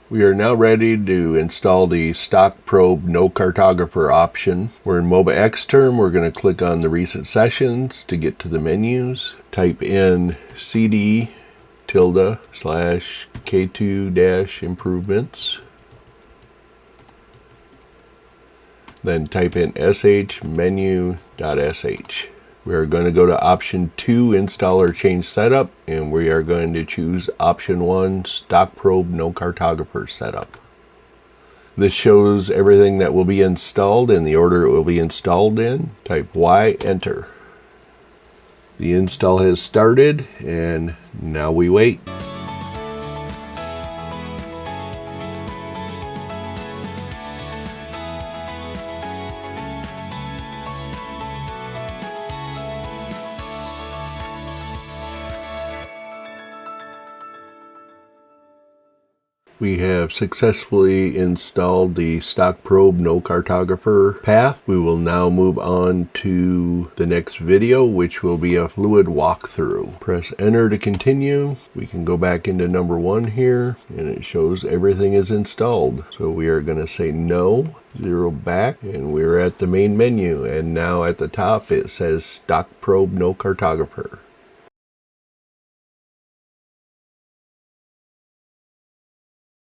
We are now ready to install the stock probe No-Cartographer option. We're in MOBA Xterm. We're going to click on the recent sessions to get to the menus. Type in cd tilde / K2 Improvements. Then type in sh menu.sh. We are going to go to option 2, install or change setup, and we are going to choose option 1, stock probe No-Cartographer setup. This shows everything that will be installed in the order it will be installed in. Type Y, enter. The install has started, and now we wait. We have successfully installed the stock probe No-Cartographer path. We will now move on to the next video, which will be a fluid walkthrough. Press enter to continue. We can go back into number 1 here, and it shows everything is installed. So we are going to say no, 0 back, and we're at the main menu. And now at the top it says stock probe No-Cartographer.